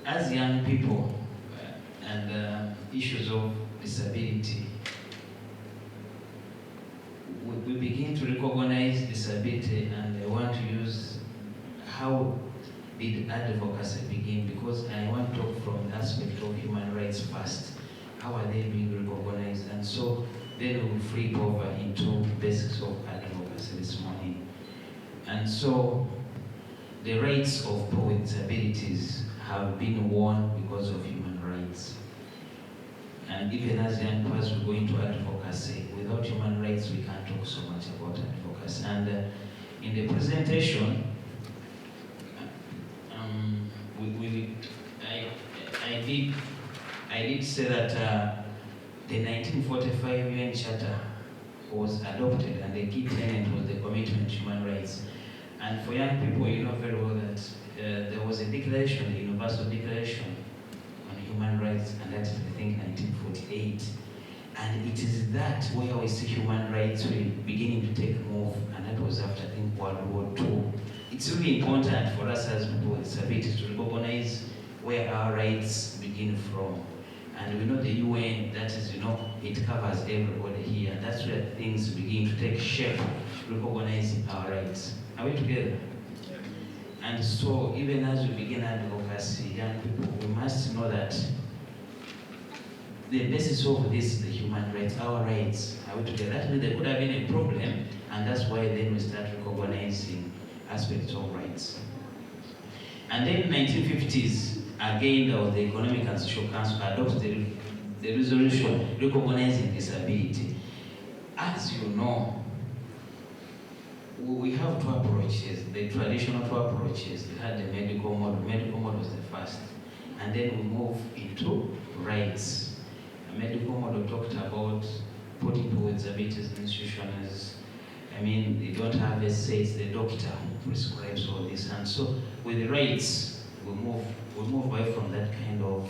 as young people and issues of disability, we begin to recognize disability, and I want to use how did advocacy begin, because I want to talk from the aspect of human rights first. How are they being recognized? And so then we will flip over into basics of advocacy this morning. And so the rights of people with disabilities have been won because of human rights. And even as young people, as we go into advocacy, without human rights, we can't talk so much about advocacy. And in the presentation, I did say that the 1945 UN Charter was adopted, and the key tenet was the commitment to human rights. And for young people, you know very well that there was a declaration, the Universal Declaration on Human Rights, and that's, I think, 1948. And it is that where we see human rights really beginning to take move, and that was after, I think, World War II. It's really important for us as people with disabilities to recognize where our rights begin from. And we know the UN, that is, it covers everybody here. And that's where things begin to take shape, recognizing our rights. Are we together? And so, even as we begin advocacy, young people, we must know that the basis of this is the human rights, our rights. Are we together? That means there could have been a problem, and that's why then we start recognizing aspects of rights. And then in the 1950s, again, the Economic and Social Council adopted the resolution recognizing disability. As you know, we have two approaches, the traditional two approaches. We had the medical model. Medical model was the first. And then we move into rights. The medical model talked about putting people with disabilities in institutions. They don't have a say, it's the doctor who prescribes all this. And so with the rights, we move away from that kind of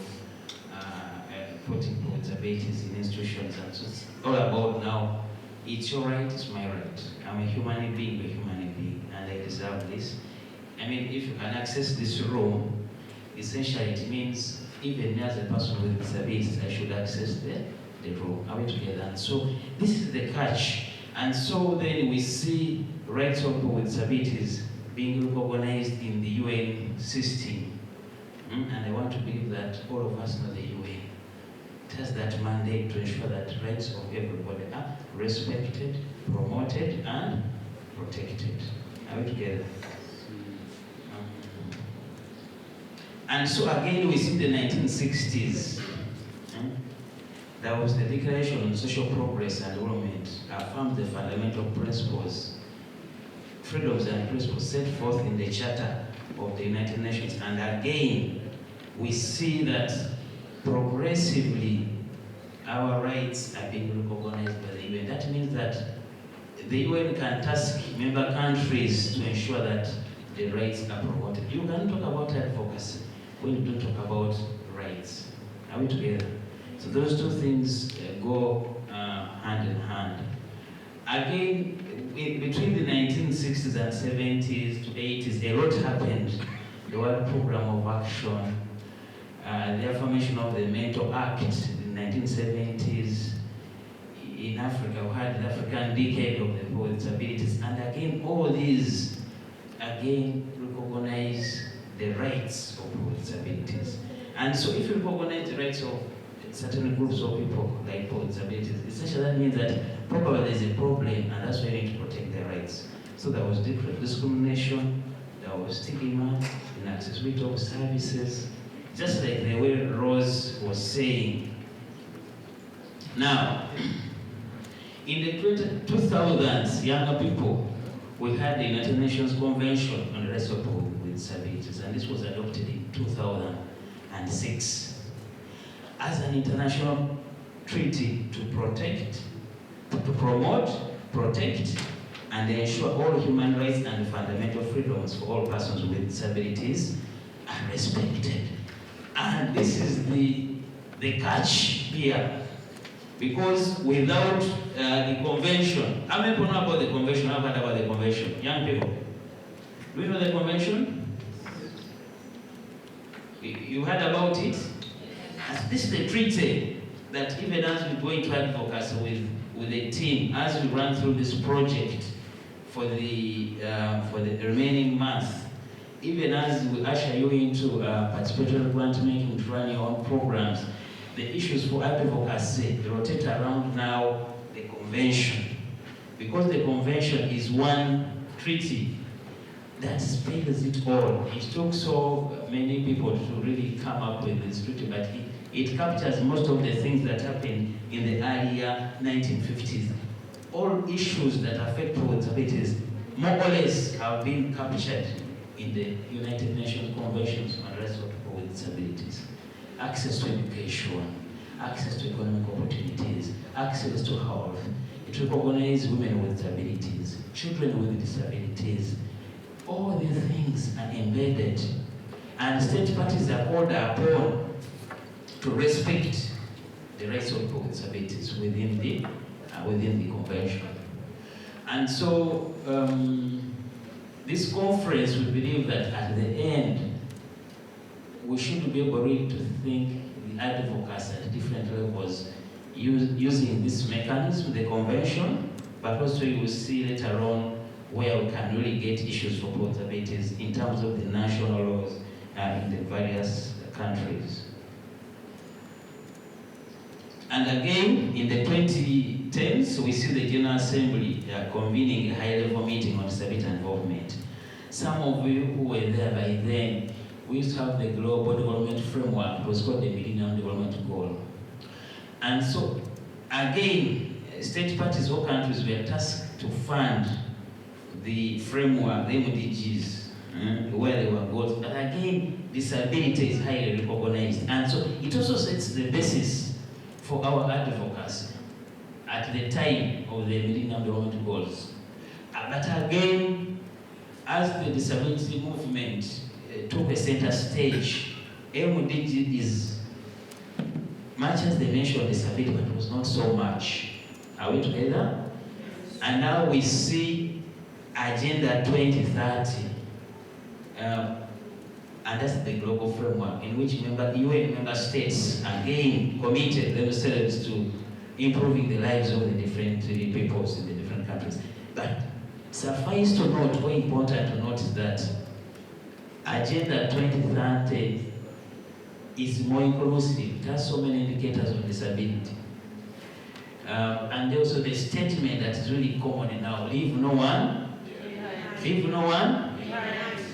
putting people with disabilities in institutions. And so it's all about now, it's your right, it's my right. I'm a human being, you're a human being, and I deserve this. If you can access this room, essentially it means even as a person with disabilities, I should access the room. Are we together? And so this is the catch. And so then we see rights of people with disabilities being recognized in the UN system. And I want to believe that all of us know the UN. It has that mandate to ensure that rights of everybody are respected, promoted, and protected. Are we together? And so again, we see the 1960s. There was the Declaration on Social Progress and Development, affirmed the fundamental principles, freedoms and principles set forth in the Charter of the United Nations. And again, we see that progressively our rights are being recognized by the UN. That means that the UN can task member countries to ensure that the rights are promoted. You can talk about advocacy when you don't talk about rights. Are we together? So those two things go hand in hand. Again, between the 1960s and 70s to 80s, a lot happened. The World Program of Action, the affirmation of the Mental Act in the 1970s. In Africa, we had the African Decade of the People with Disabilities. And again, all these, recognize the rights of people with disabilities. And so if you recognize the rights of certain groups of people, like people with disabilities, essentially that means that probably there's a problem, and that's why you need to protect their rights. So there was different discrimination, there was stigma, inaccessibility of services, just like the way Rose was saying. Now, in the 2000s, younger people, we had the United Nations Convention on the Rights of People with Disabilities, and this was adopted in 2006 as an international treaty to protect, to promote, protect, and ensure all human rights and fundamental freedoms for all persons with disabilities are respected. And this is the catch here, because without the convention, how many people know about the convention? I've heard about the convention. Young people, do you know the convention? You heard about it? As this is the treaty that even as we go into advocacy with a team, as we run through this project for the remaining month, even as we usher you into participatory grant making to run your own programs, the issues for advocacy rotate around now the convention. Because the convention is one treaty that spells it all. It took so many people to really come up with this treaty, but it captures most of the things that happened in the earlier 1950s. All issues that affect people with disabilities, more or less, have been captured in the United Nations Conventions on the Rights of People with Disabilities. Access to education, access to economic opportunities, access to health. It recognizes women with disabilities, children with disabilities. All these things are embedded, and state parties are called upon to respect the rights of people with disabilities within the convention. And so, this conference, we believe that at the end, we should be able to think the advocacy at different levels using this mechanism, the convention, but also you will see later on where we can really get issues for people with disabilities in terms of the national laws in the various countries. And again, in the 2010s, we see the General Assembly convening a high-level meeting on disability involvement. Some of you who were there by then, we used to have the Global Development Framework. It was called the Millennium Development Goal. And so, again, state parties or countries were tasked to fund the framework, the MDGs, where they were goals. But again, disability is highly recognized. And so, it also sets the basis for our advocacy at the time of the Millennium Development Goals. But again, as the disability movement took a center stage, MDG is, much as they mentioned disability, but it was not so much. Are we together? And now we see Agenda 2030. And that's the global framework in which UN member states again committed themselves to improving the lives of the different peoples in the different countries. But suffice to note, very important to note, is that Agenda 2030 is more inclusive. It has so many indicators of disability. And also the statement that is really common now, leave no one, leave no one.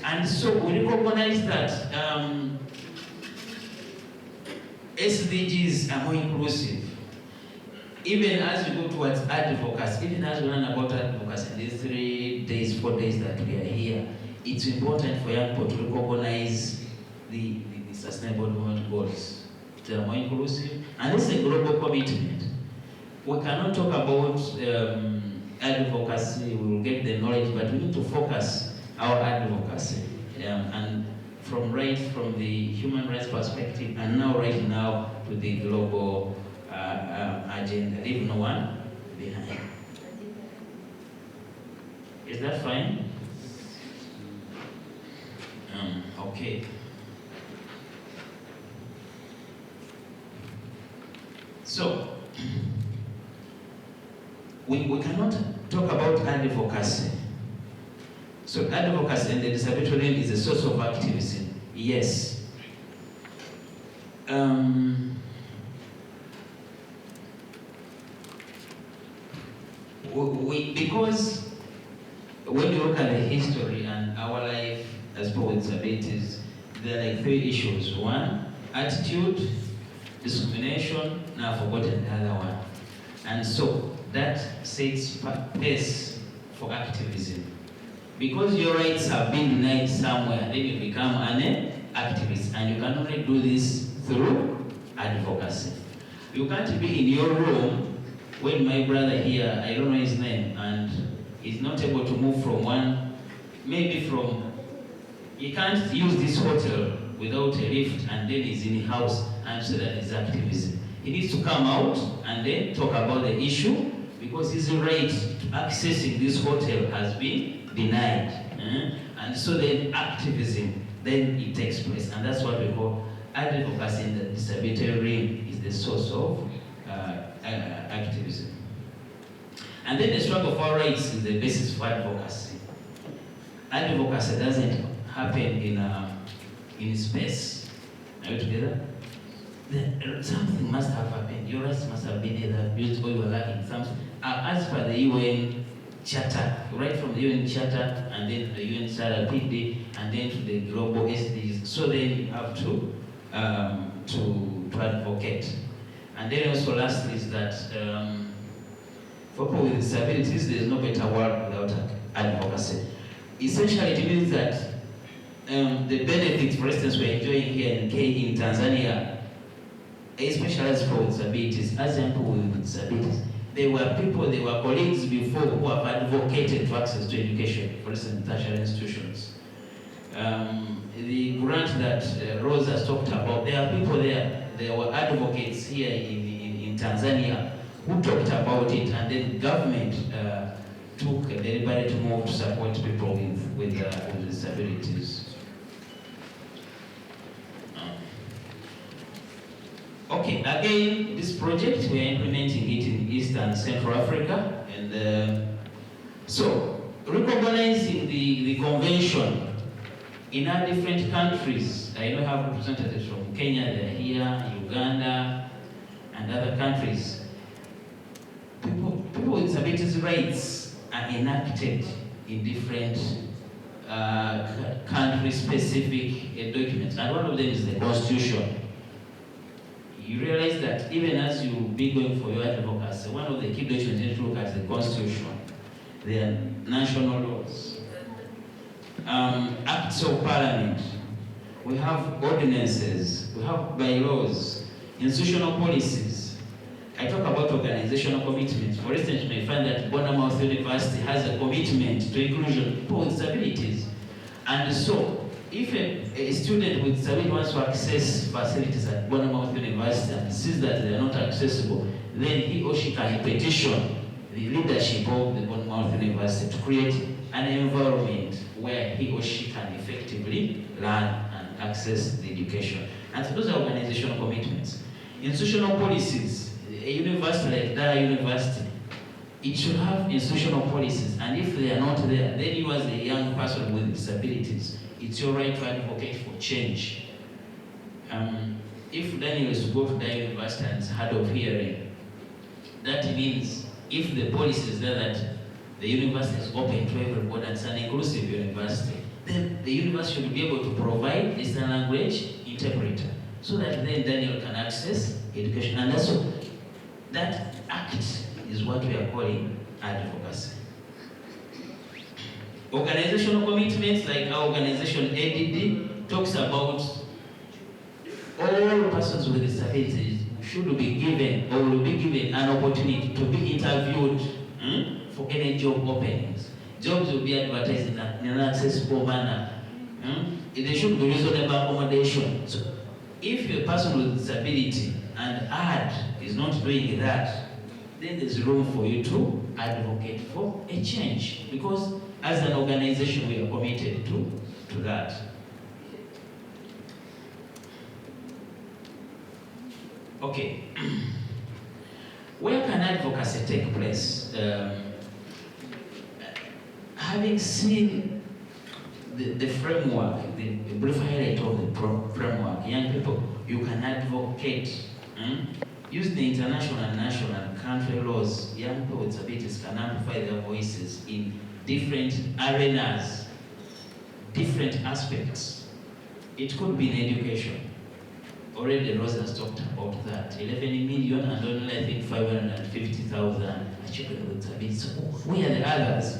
And so we recognize that SDGs are more inclusive. Even as we go towards advocacy, even as we learn about advocacy in these 3 days, 4 days that we are here, it's important for young people to recognize the Sustainable Development Goals. They are more inclusive, and it's a global commitment. We cannot talk about advocacy, we will get the knowledge, but we need to focus our advocacy, and from the human rights perspective, and now right now to the global agenda. Leave no one behind. Is that fine? Okay. So we cannot talk about advocacy. So advocacy and the disability realm is a source of activism. Yes. Because when you look at the history and our life as people with disabilities, there are like 3 issues. 1, attitude, discrimination, now I've forgotten the other one. And so that sets pace for activism. Because your rights have been denied somewhere, then you become an activist, and you can only do this through advocacy. You can't be in your room when my brother here, I don't know his name, and he's not able to move from one, maybe from, he can't use this hotel without a lift, and then he's in the house and say that it's activism. He needs to come out and then talk about the issue, because his right to accessing this hotel has been denied. And so then activism, then it takes place. And that's what we call advocacy in the disability realm is the source of activism. And then the struggle for rights is the basis for advocacy. Advocacy doesn't happen in space. Are you together? Something must have happened. Your rights must have been either abused or you were lacking something. As per the UN Charter, right from the UN Charter and then the UN Charter PD and then to the global SDGs. So then you have to advocate. And then also lastly is that for people with disabilities, there is no better world without advocacy. Essentially, it means that the benefits, for instance, we're enjoying here in Tanzania, especially as for disabilities, as young people with disabilities, they were colleagues before who have advocated for access to education, for instance, tertiary institutions. The grant that Rose has talked about, there are people there were advocates here in Tanzania who talked about it, and then government took a deliberate move to support people with disabilities. Okay, again, this project, we're implementing it in East and Central Africa, and so recognizing the convention in our different countries. I know have representatives from Kenya, they're here, Uganda, and other countries. People with disabilities rights are enacted in different country-specific documents, and one of them is the Constitution. You realize that even as you be going for your advocacy, one of the key documents you need to look at is the Constitution. There are national laws, acts of parliament, we have ordinances, we have bylaws, institutional policies. I talk about organizational commitments. For instance, you may find that Bournemouth University has a commitment to inclusion of people with disabilities. And so, if a student with disability wants to access facilities at Bournemouth University and sees that they are not accessible, then he or she can petition the leadership of the Bournemouth University to create an environment where he or she can effectively learn and access the education. And so those are organizational commitments. Institutional policies, a university like Dara University, it should have institutional policies, and if they are not there, then you as a young person with disabilities, it's your right to advocate for change. If Daniel is to go to Dara University and is hard of hearing, that means if the policy is there that the university is open to everybody and it's an inclusive university, then the university should be able to provide a sign language interpreter so that then Daniel can access education. And that's what, that act is what we are calling advocacy. Organizational commitments, like our organization ADD, talks about all persons with disabilities should be given or will be given an opportunity to be interviewed for any job openings. Jobs will be advertised in an accessible manner. They should be reasonable accommodation. So if a person with disability and AD is not doing that, then there's room for you to advocate for a change, because as an organization we are committed to that. Okay. Where can advocacy take place? Having seen the framework, the brief highlight of the framework, young people, you can advocate. Use the international and national and country laws. Young people with disabilities can amplify their voices in different arenas, different aspects. It could be in education. Already Rose has talked about that. 11 million and only I think 550,000 children with disabilities. So we are the others.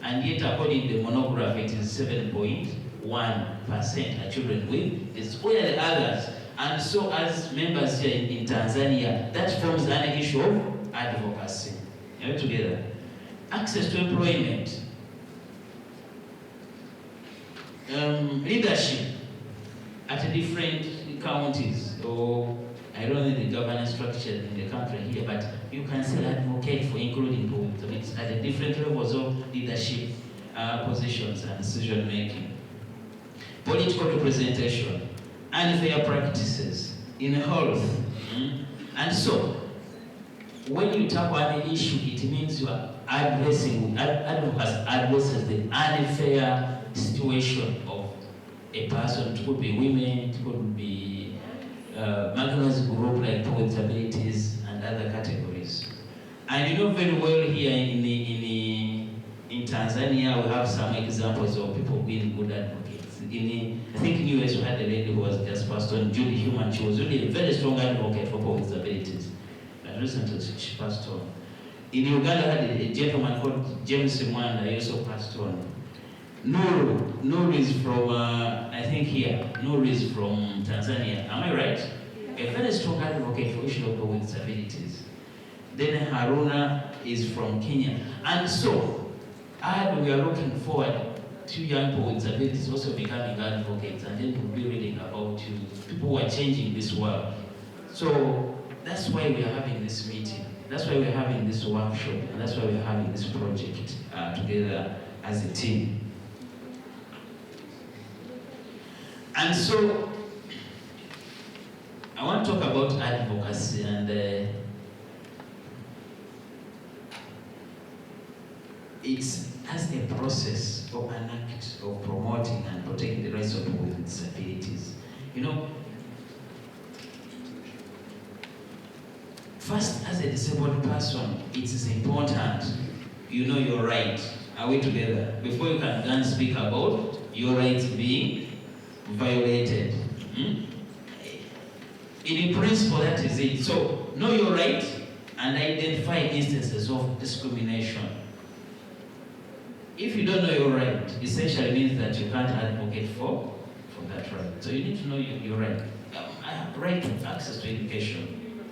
And yet according to the monograph, it is 7.1% are children with this. We are the others. And so as members here in Tanzania, that forms an issue of advocacy. Are we together? Access to employment. Leadership at different counties, or I don't know the governance structure in the country here, but you can still advocate for including people at the different levels of leadership. positions and decision making. Political representation, unfair practices in health. And so, when you tackle an issue, it means you are addressing, advocacy addresses the unfair situation of a person. It could be women, it could be marginalized group like people with disabilities and other categories. And you know very well here in Tanzania, we have some examples of people being good advocates. I think in the US, we had a lady who was just passed on, Judy Human. She was really a very strong advocate for people with disabilities. And recently, she passed on. In Uganda, I had a gentleman called James Mwanda, he also passed on. Nuru is from, I think here, Nuru is from Tanzania. Am I right? A very strong advocate for issues of people with disabilities. Then Haruna is from Kenya. And so, we are looking forward to young people with disabilities also becoming advocates, and then we'll be reading about you, people who are changing this world. So that's why we are having this meeting. That's why we're having this workshop, and that's why we're having this project together as a team. And so I want to talk about advocacy, and it's as a process or an act of promoting and protecting the rights of people with disabilities. You know, first, as a disabled person, it is important you know your right. Are we together? Before you can then speak about your rights being violated. In principle, that is it. So, know your right and identify instances of discrimination. If you don't know your right, essentially means that you can't advocate for that right. So you need to know your right. I have right to access to education.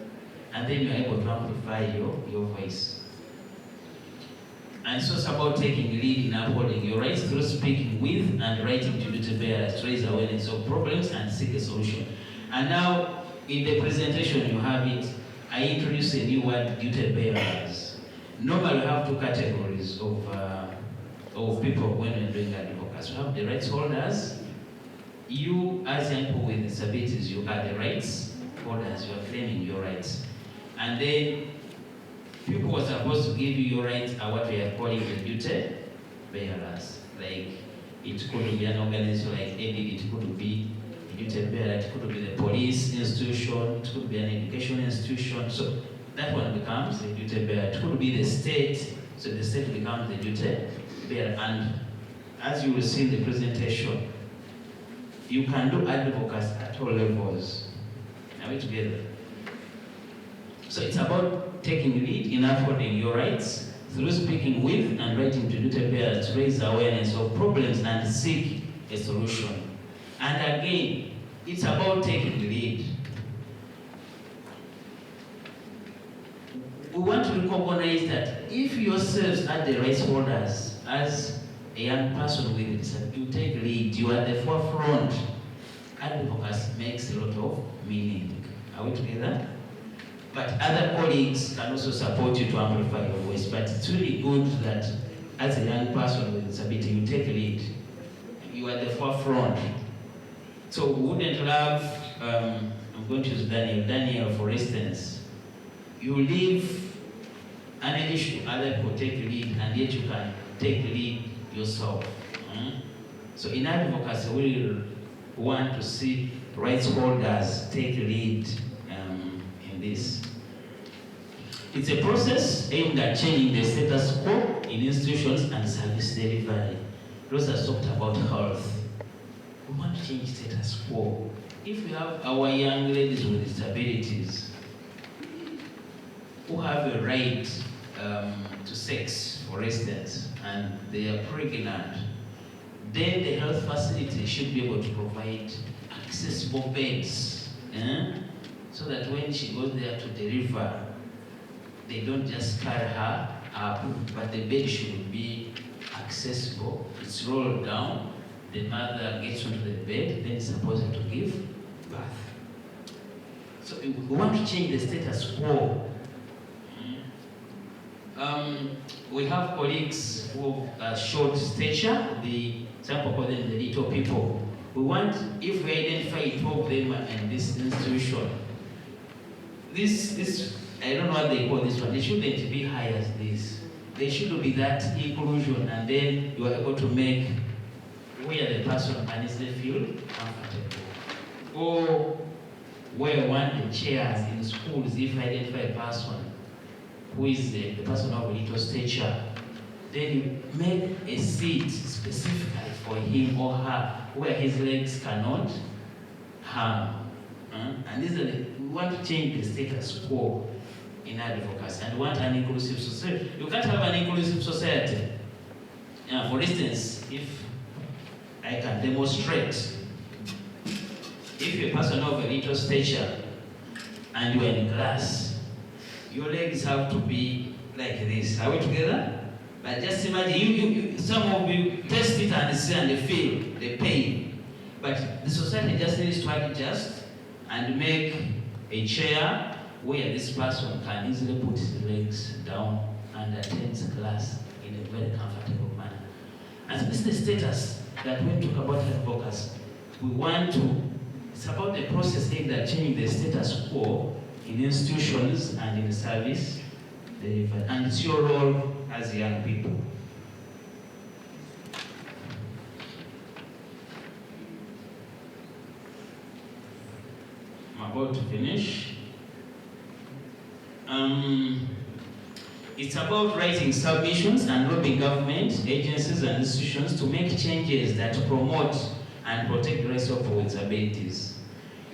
And then you're able to amplify your voice. And so it's about taking lead in upholding your rights through speaking with and writing to duty bearers to raise awareness of problems and seek a solution. And now, in the presentation you have it, I introduce a new word, duty bearers. Normally we have two categories of people when we're doing advocacy. We have the rights holders. You, as young people with disabilities, you are the rights holders. You are claiming your rights. And then people who are supposed to give you your rights are what we are calling the duty bearers. Like, it could be an organization like AD, it could be a duty bearer, it could be the police institution, it could be an education institution. So that one becomes a duty bearer. It could be the state, so the state becomes the duty bearer. And as you will see in the presentation, you can do advocacy at all levels. Are we together? So it's about taking lead in upholding your rights through speaking with and writing to duty bearers to raise awareness of problems and seek a solution. And again, it's about taking lead. We want to recognize that if yourselves are the rights holders, as a young person with a disability, you take lead, you are at the forefront. Advocacy makes a lot of meaning. Are we together? But other colleagues can also support you to amplify your voice. But it's really good that as a young person with a disability, you take lead. You are at the forefront. So we wouldn't love, I'm going to use Daniel. Daniel, for instance, you leave an issue, other people take lead, and yet you can take lead yourself. So in advocacy, we want to see rights holders take lead in this. It's a process aimed at changing the status quo in institutions and service delivery. Rosa talked about health. We want to change status quo. If we have our young ladies with disabilities who have a right to sex, for instance, and they are pregnant, then the health facility should be able to provide accessible beds, so that when she goes there to deliver, they don't just carry her up, but the bed should be accessible. It's rolled down, the mother gets onto the bed, then is supposed to give birth. So we want to change the status quo. we have colleagues who are short stature, some people call them the little people. We want, if we identify 12 of them in this institution, this I don't know what they call this one, they shouldn't be high as this. They should be that inclusion, and then you are able to make where the person can easily feel comfortable. Or where one the chairs in schools, if I identify a person who is the person of little stature, then you make a seat specifically for him or her where his legs cannot hang. And this is we want to change the status quo in advocacy, and we want an inclusive society. You can't have an inclusive society. For instance, if I can demonstrate, if you're a person of a little stature and you are in class, your legs have to be like this. Are we together? But just imagine, some of you test it and see and feel the pain. But the society just needs to adjust and make a chair where this person can easily put his legs down and attend class in a very comfortable manner. And this is the status that when we talk about advocacy, we want to, it's about the process aimed at changing the status quo in institutions and in service delivery. And it's your role as young people. I'm about to finish. It's about writing submissions and lobbying government, agencies and institutions to make changes that promote and protect the rights of people with disabilities.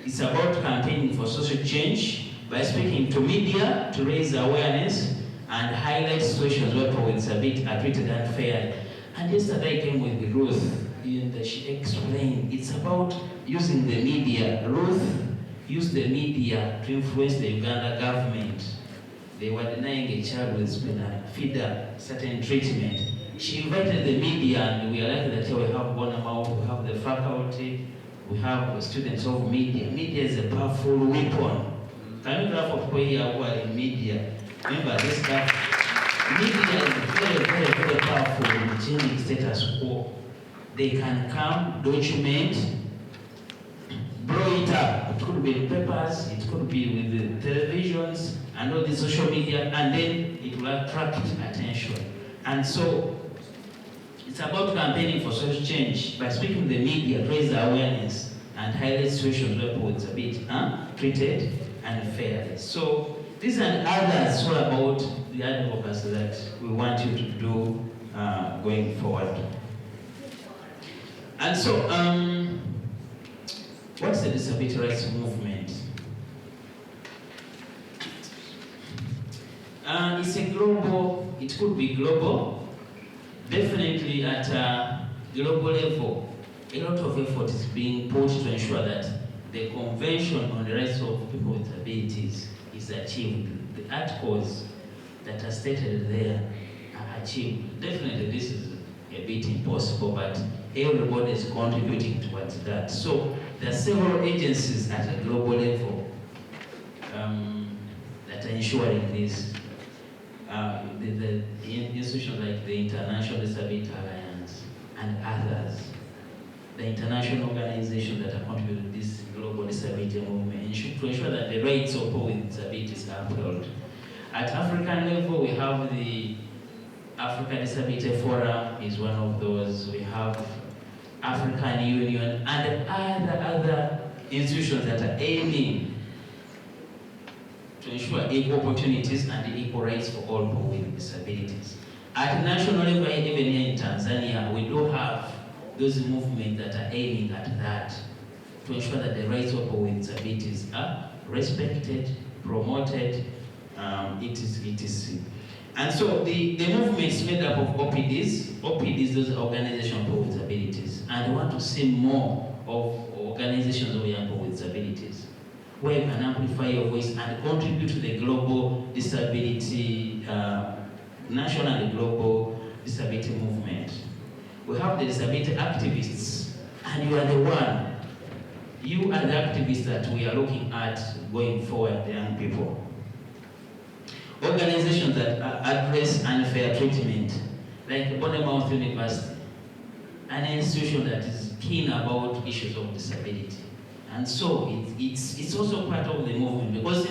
It's about campaigning for social change by speaking to media to raise awareness and highlight situations where people with disabilities are treated unfairly. And yesterday I came with Ruth, and she explained it's about using the media. Ruth used the media to influence the Uganda government. They were denying a child with spinal feeder certain treatment. She invited the media, and we are lucky that we have Bonamau, we have the faculty, we have the students of media. Media is a powerful weapon. Can you graph of people here who are in media? Remember this stuff. Media is very, very, very powerful in changing status quo. They can come, document, blow it up. It could be in papers, it could be with the televisions and all the social media, and then it will attract attention. And so it's about campaigning for social change by speaking to the media, raise the awareness, and highlight situations where people with disability are treated unfairly. So these and others are about the advocacy that we want you to do going forward. And so, what's the disability rights movement? It's a global, it could be global, definitely at a global level. A lot of effort is being put to ensure that the Convention on the Rights of People with Disabilities is achieved. The articles that are stated there are achieved. Definitely this is a bit impossible, but everybody is contributing towards that. So there are several agencies at a global level that are ensuring this. The institutions like the International Disability Alliance and others, the international organizations that are contributing to this global disability movement, to ensure that the rights of people with disabilities are upheld. At African level, we have the African Disability Forum is one of those. We have African Union and other institutions that are aiming to ensure equal opportunities and equal rights for all people with disabilities. At national level, even here in Tanzania, we do have those movements that are aiming at that, to ensure that the rights of people with disabilities are respected, promoted, etc. And so the movement is made up of OPDs. OPDs, those are organizations of people with disabilities. And we want to see more of organizations of young people with disabilities, where you can amplify your voice and contribute to the global disability, national and global disability movement. We have the disability activists, and you are the one. You are the activists that we are looking at going forward, the young people. organizations that address unfair treatment, like Bournemouth University, an institution that is keen about issues of disability. And so it's also part of the movement, because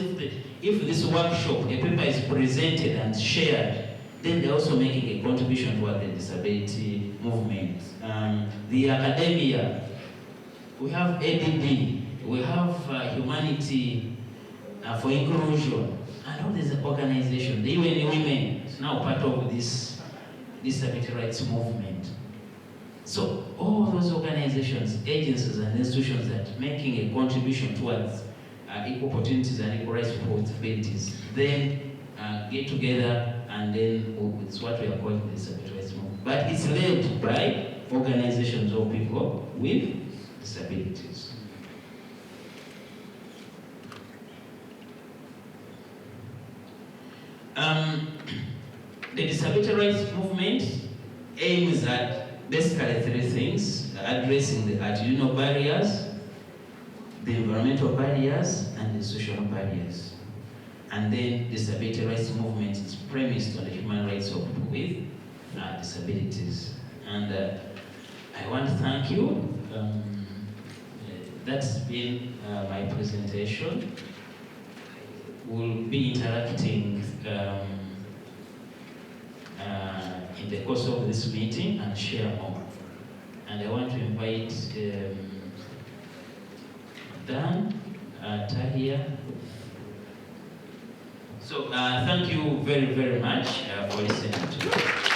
if this workshop, a paper is presented and shared, then they're also making a contribution toward the disability movement. The academia, we have ADD, we have Humanity for Inclusion, and all these organizations, the UN Women is now part of this disability rights movement. So all those organizations, agencies, and institutions that are making a contribution towards equal opportunities and equal rights for disabilities, then get together, and then it's what we are calling the disability rights movement. But it's led by organizations or people with disabilities. The disability rights movement aims at basically three things: addressing the attitudinal barriers, the environmental barriers, and the social barriers. And then disability rights movement is premised on the human rights of people with disabilities. And I want to thank you. That's been my presentation. We'll be interacting in the course of this meeting and share more. And I want to invite Dan, Tahia. So thank you very, very much for listening to me.